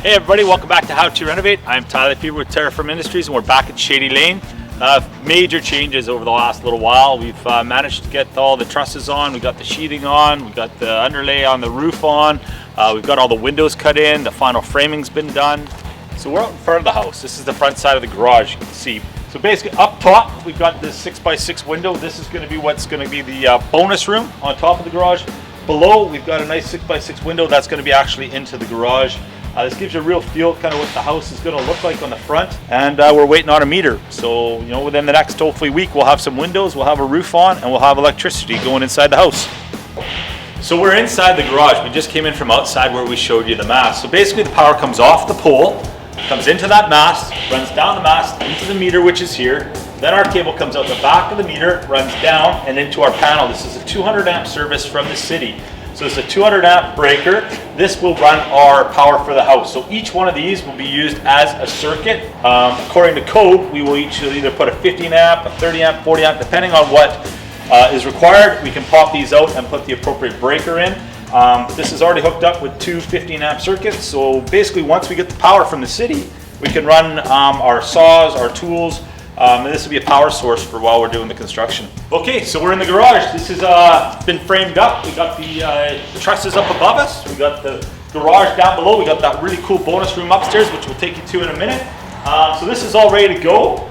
Hey everybody, welcome back to How to Renovate. I'm Tyler Fever with Terraform Industries and we're back at Shady Lane. Major changes over the last little while. We've managed to get all the trusses on, we got the sheathing on, we got the underlay on the roof on, we've got all the windows cut in, the final framing's been done. So we're out in front of the house. This is the front side of the garage, you can see. So basically up top, we've got this 6x6 window. This is going to be what's going to be the bonus room on top of the garage. Below, we've got a nice 6x6 window that's going to be actually into the garage. This gives you a real feel kind of what the house is going to look like on the front, and we're waiting on a meter. So within the next hopefully week we'll have some windows, we'll have a roof on, and we'll have electricity going inside the house. So we're inside the garage. We just came in from outside where we showed you the mast. So basically the power comes off the pole, comes into that mast, runs down the mast into the meter, which is here. Then our cable comes out the back of the meter, runs down and into our panel. This is a 200 amp service from the city. So it's a 200 amp breaker. This will run our power for the house. So each one of these will be used as a circuit. According to code, we will either put a 15 amp, a 30 amp, 40 amp, depending on what is required. We can pop these out and put the appropriate breaker in. This is already hooked up with two 15 amp circuits. So basically once we get the power from the city, we can run our saws, our tools, and this will be a power source for while we're doing the construction. Okay, so we're in the garage. This has been framed up. We got the trusses up above us. We got the garage down below. We got that really cool bonus room upstairs, which we'll take you to in a minute. So this is all ready to go.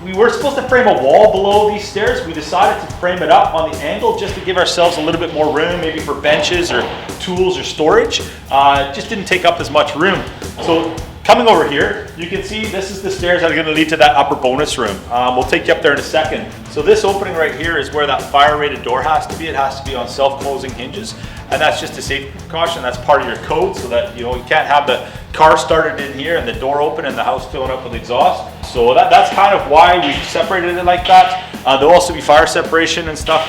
We were supposed to frame a wall below these stairs. We decided to frame it up on the angle just to give ourselves a little bit more room, maybe for benches or tools or storage. It just didn't take up as much room. So coming over here, you can see this is the stairs that are going to lead to that upper bonus room. We'll take you up there in a second. So this opening right here is where that fire rated door has to be. It has to be on self-closing hinges, and that's just a safety precaution. That's part of your code, so that you can't have the car started in here and the door open and the house filling up with exhaust. So that's kind of why we separated it like that. There'll also be fire separation and stuff,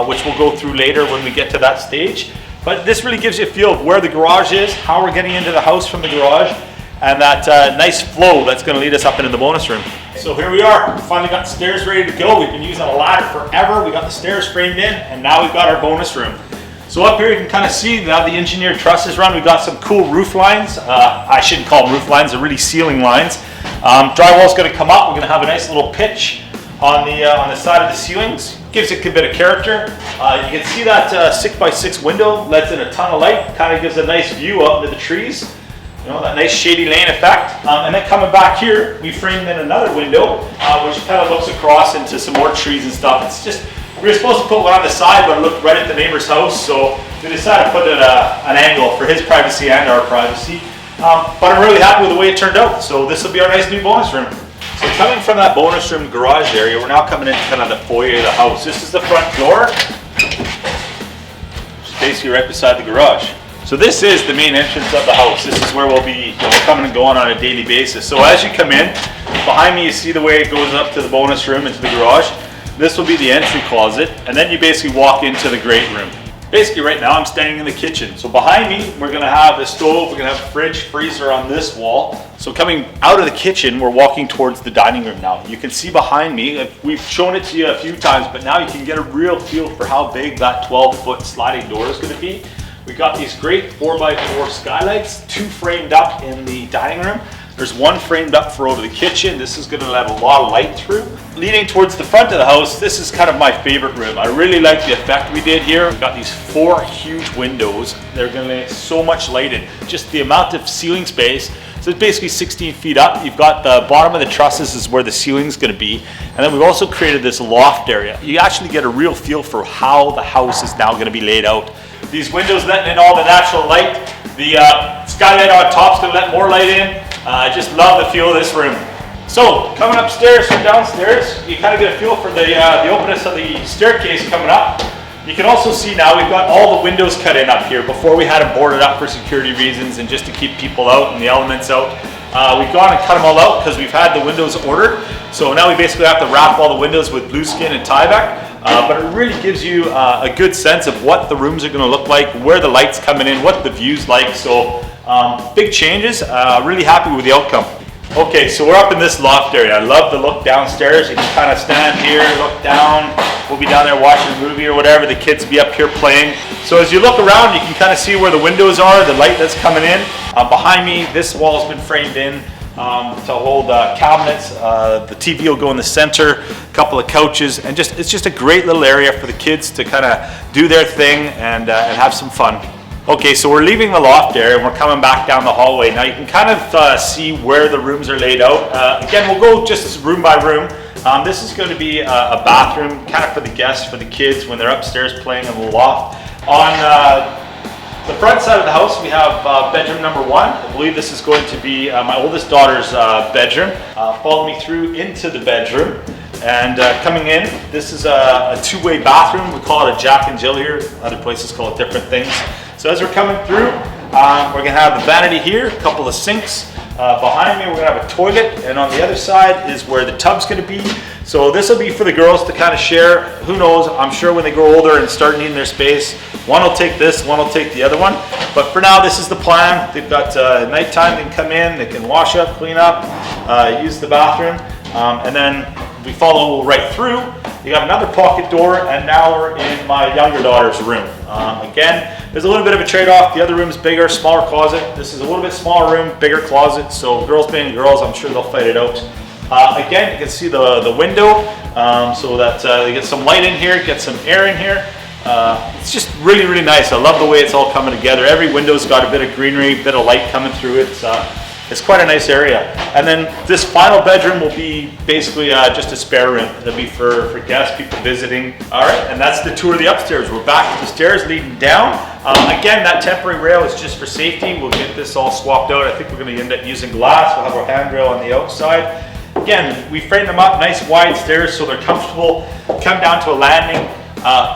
which we'll go through later when we get to that stage. But this really gives you a feel of where the garage is, how we're getting into the house from the garage, and that nice flow that's going to lead us up into the bonus room. So here we are, finally got the stairs ready to go. We've been using a ladder forever. We got the stairs framed in, and now we've got our bonus room. So up here you can kind of see now the engineered trusses run. We've got some cool roof lines. I shouldn't call them roof lines, they're really ceiling lines. Drywall's going to come up. We're going to have a nice little pitch on the side of the ceilings. Gives it a bit of character. You can see that 6x6 window lets in a ton of light. Kind of gives a nice view out into the trees. That nice shady lane effect. And then coming back here, we framed in another window, which kind of looks across into some more trees and stuff. It's just, we were supposed to put one on the side, but it looked right at the neighbor's house, so we decided to put it at an angle for his privacy and our privacy. But I'm really happy with the way it turned out. So this will be our nice new bonus room. So coming from that bonus room garage area, we're now coming into kind of the foyer of the house. This is the front door, which is basically right beside the garage. So this is the main entrance of the house. This is where we'll be coming and going on a daily basis. So as you come in, behind me you see the way it goes up to the bonus room into the garage. This will be the entry closet, and then you basically walk into the great room. Basically right now I'm standing in the kitchen. So behind me we're going to have a stove, we're going to have a fridge, freezer on this wall. So coming out of the kitchen we're walking towards the dining room now. You can see behind me, we've shown it to you a few times, but now you can get a real feel for how big that 12-foot sliding door is going to be. We got these great 4x4 skylights, two framed up in the dining room. There's one framed up for over the kitchen. This is going to let a lot of light through. Leading towards the front of the house, this is kind of my favorite room. I really like the effect we did here. We've got these four huge windows. They're going to let so much light in. Just the amount of ceiling space. So it's basically 16 feet up. You've got the bottom of the trusses is where the ceiling's going to be. And then we've also created this loft area. You actually get a real feel for how the house is now going to be laid out. These windows letting in all the natural light. The skylight on top is going to let more light in. I just love the feel of this room. So coming upstairs from downstairs, you kind of get a feel for the openness of the staircase coming up. You can also see now we've got all the windows cut in up here. Before we had them boarded up for security reasons and just to keep people out and the elements out. We've gone and cut them all out because we've had the windows ordered. So now we basically have to wrap all the windows with blue skin and tie-back. But it really gives you a good sense of what the rooms are going to look like, where the light's coming in, what the view's like. So big changes, really happy with the outcome. Okay, so we're up in this loft area. I love the look downstairs. You can kind of stand here, look down. We'll be down there watching a movie or whatever. The kids will be up here playing. So as you look around, you can kind of see where the windows are, the light that's coming in. Behind me, this wall has been framed in to hold cabinets. The TV will go in the center, a couple of couches, and it's just a great little area for the kids to kind of do their thing and have some fun. Okay, so we're leaving the loft area and we're coming back down the hallway. Now you can kind of see where the rooms are laid out. Again, we'll go just room by room. This is going to be a bathroom kind of for the guests, for the kids when they're upstairs playing in the loft. On the front side of the house, we have bedroom number 1. I believe this is going to be my oldest daughter's bedroom. Follow me through into the bedroom. And coming in, this is a two-way bathroom. We call it a Jack and Jill here. Other places call it different things. So as we're coming through, we're going to have the vanity here, a couple of sinks. Behind me, we're going to have a toilet, and on the other side is where the tub's going to be. So this will be for the girls to kind of share. Who knows? I'm sure when they grow older and start needing their space, one will take this, one will take the other one. But for now, this is the plan. They've got nighttime. They can come in, they can wash up, clean up, use the bathroom, and then we follow right through. You got another pocket door, and now we're in my younger daughter's room. Again, there's a little bit of a trade-off. The other room's bigger, smaller closet. This is a little bit smaller room, bigger closet. So girls being girls, I'm sure they'll fight it out. Again, you can see the window, so that they get some light in here, get some air in here. It's just really, really nice. I love the way it's all coming together. Every window's got a bit of greenery, bit of light coming through it. It's quite a nice area. And then this final bedroom will be basically just a spare room. It'll be for guests, people visiting. All right, and that's the tour of the upstairs. We're back to the stairs leading down. Again, that temporary rail is just for safety. We'll get this all swapped out. I think we're gonna end up using glass. We'll have our handrail on the outside. Again, we framed them up, nice wide stairs so they're comfortable. Come down to a landing.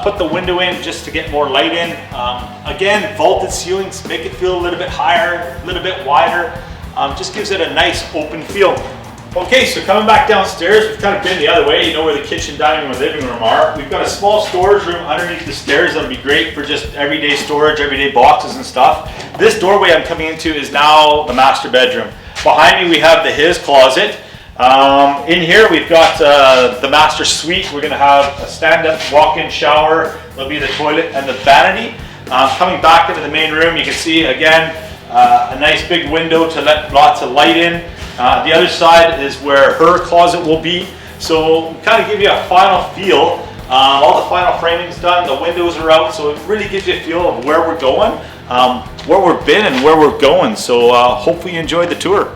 Put the window in just to get more light in. Again, vaulted ceilings, make it feel a little bit higher, a little bit wider. Just gives it a nice open feel. Okay, so coming back downstairs, we've kind of been the other way. You know where the kitchen, dining room, living room are. We've got a small storage room underneath the stairs that'll be great for just everyday storage, everyday boxes and stuff. This doorway I'm coming into is now the master bedroom. Behind me we have the his closet. In here we've got the master suite. We're going to have a stand-up walk-in shower. There'll be the toilet and the vanity. Coming back into the main room, you can see again a nice big window to let lots of light in. The other side is where her closet will be. So kind of give you a final feel. All the final framing's done, the windows are out, so it really gives you a feel of where we're going, where we've been and where we're going. So hopefully you enjoyed the tour.